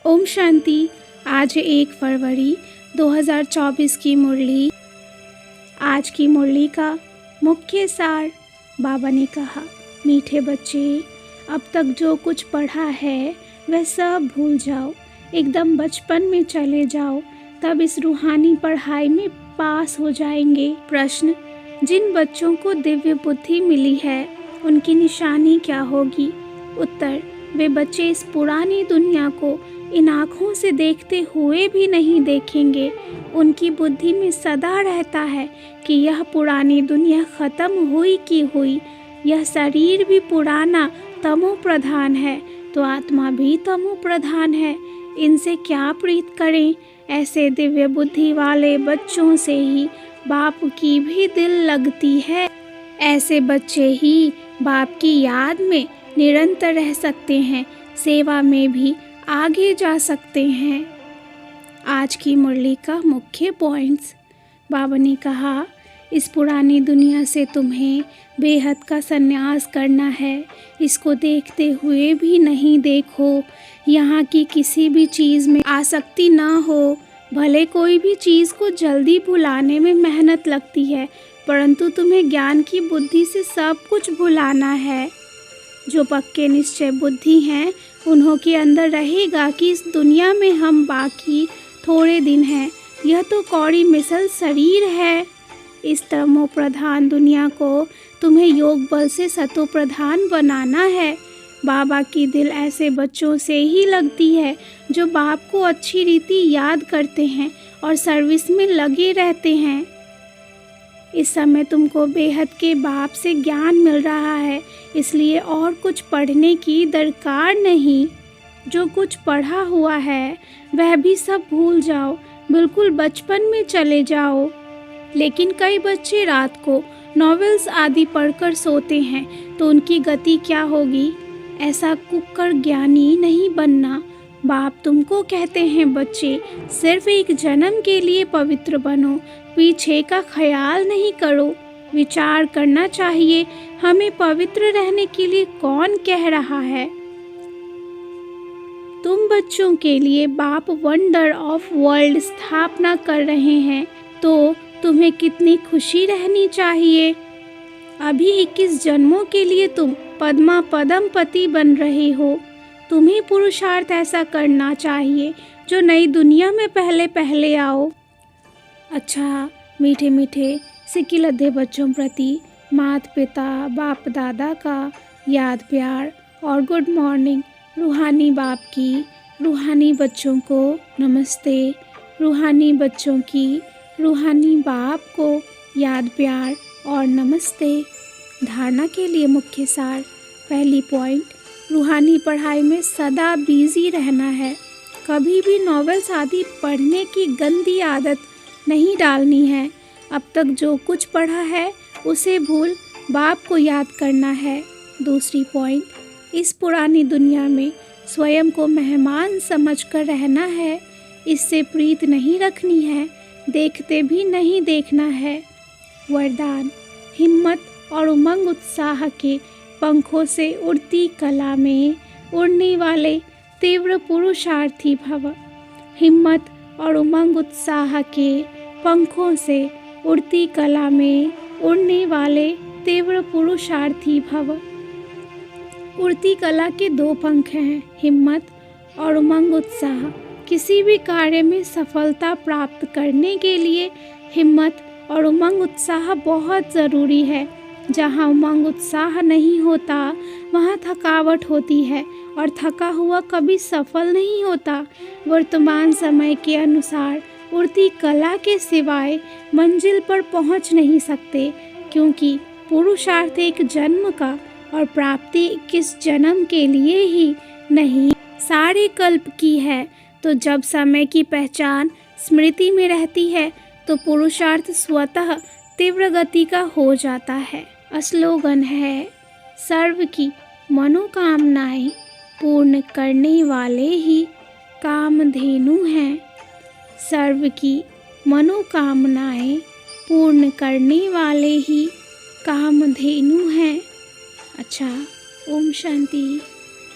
ओम शांति। आज 1 फरवरी 2024 की मुरली। आज की मुरली का मुख्य सार। बाबा ने कहा, मीठे बच्चे, अब तक जो कुछ पढ़ा है वह सब भूल जाओ, एकदम बचपन में चले जाओ, तब इस रूहानी पढ़ाई में पास हो जाएंगे। प्रश्न, जिन बच्चों को दिव्य बुद्धि मिली है उनकी निशानी क्या होगी? उत्तर, वे बच्चे इस पुरानी दुनिया को इन आँखों से देखते हुए भी नहीं देखेंगे। उनकी बुद्धि में सदा रहता है कि यह पुरानी दुनिया खत्म हुई की हुई, यह शरीर भी पुराना तमो प्रधान है तो आत्मा भी तमो प्रधान है। इनसे क्या प्रीत करें? ऐसे दिव्य बुद्धि वाले बच्चों से ही बाप की भी दिल लगती है। ऐसे बच्चे ही बाप की याद में निरंतर रह सकते हैं, सेवा में भी आगे जा सकते हैं। आज की मुरली का मुख्य पॉइंट्स। बाबा ने कहा, इस पुरानी दुनिया से तुम्हें बेहद का संन्यास करना है। इसको देखते हुए भी नहीं देखो। यहाँ की किसी भी चीज़ में आसक्ति ना हो। भले कोई भी चीज़ को जल्दी भुलाने में मेहनत लगती है, परंतु तुम्हें ज्ञान की बुद्धि से सब कुछ भुलाना है। जो पक्के निश्चय बुद्धि हैं उन्हों के अंदर रहेगा कि इस दुनिया में हम बाकी थोड़े दिन हैं। यह तो कौड़ी मिसल शरीर है। इस तमो प्रधान दुनिया को तुम्हें योग बल से सतो प्रधान बनाना है। बाबा की दिल ऐसे बच्चों से ही लगती है जो बाप को अच्छी रीति याद करते हैं और सर्विस में लगे रहते हैं। इस समय तुमको बेहद के बाप से ज्ञान मिल रहा है, इसलिए और कुछ पढ़ने की दरकार नहीं। जो कुछ पढ़ा हुआ है वह भी सब भूल जाओ, बिल्कुल बचपन में चले जाओ। लेकिन कई बच्चे रात को नॉवेल्स आदि पढ़कर सोते हैं, तो उनकी गति क्या होगी? ऐसा कुकर ज्ञानी नहीं बनना। बाप तुमको कहते हैं, बच्चे सिर्फ एक जन्म के लिए पवित्र बनो, पीछे का ख्याल नहीं करो। विचार करना चाहिए, हमें पवित्र रहने के लिए कौन कह रहा है? तुम बच्चों के लिए बाप वंडर ऑफ वर्ल्ड स्थापना कर रहे हैं, तो तुम्हें कितनी खुशी रहनी चाहिए। अभी 21 जन्मों के लिए तुम पद्मा पदम पति बन रहे हो। तुम्हें पुरुषार्थ ऐसा करना चाहिए जो नई दुनिया में पहले पहले आओ। अच्छा, मीठे मीठे सिक्की लद्दे बच्चों प्रति माता पिता बाप दादा का याद प्यार और गुड मॉर्निंग। रूहानी बाप की रूहानी बच्चों को नमस्ते। रूहानी बच्चों की रूहानी बाप को याद प्यार और नमस्ते। धारणा के लिए मुख्य सार। पहली पॉइंट, रूहानी पढ़ाई में सदा बिजी रहना है। कभी भी नॉवेल्स आदि पढ़ने की गंदी आदत नहीं डालनी है। अब तक जो कुछ पढ़ा है उसे भूल बाप को याद करना है। दूसरी पॉइंट, इस पुरानी दुनिया में स्वयं को मेहमान समझकर रहना है। इससे प्रीत नहीं रखनी है, देखते भी नहीं देखना है। वरदान, हिम्मत और उमंग उत्साह के पंखों से उड़ती कला में उड़ने वाले तीव्र पुरुषार्थी भव। हिम्मत और उमंग उत्साह के पंखों से उड़ती कला में उड़ने वाले तीव्र पुरुषार्थी भव। उड़ती कला के 2 पंख हैं, हिम्मत और उमंग उत्साह। किसी भी कार्य में सफलता प्राप्त करने के लिए हिम्मत और उमंग उत्साह बहुत ज़रूरी है। जहाँ उमंग उत्साह नहीं होता वहाँ थकावट होती है और थका हुआ कभी सफल नहीं होता। वर्तमान समय के अनुसार उड़ती कला के सिवाय मंजिल पर पहुँच नहीं सकते, क्योंकि पुरुषार्थ एक जन्म का और प्राप्ति 21 जन्म के लिए ही नहीं, सारे कल्प की है। तो जब समय की पहचान स्मृति में रहती है तो पुरुषार्थ स्वतः तीव्र गति का हो जाता है। स्लोगन है, सर्व की मनोकामनाएं पूर्ण करने वाले ही कामधेनु हैं। सर्व की मनोकामनाएं पूर्ण करने वाले ही कामधेनु हैं। अच्छा, ओम शांति।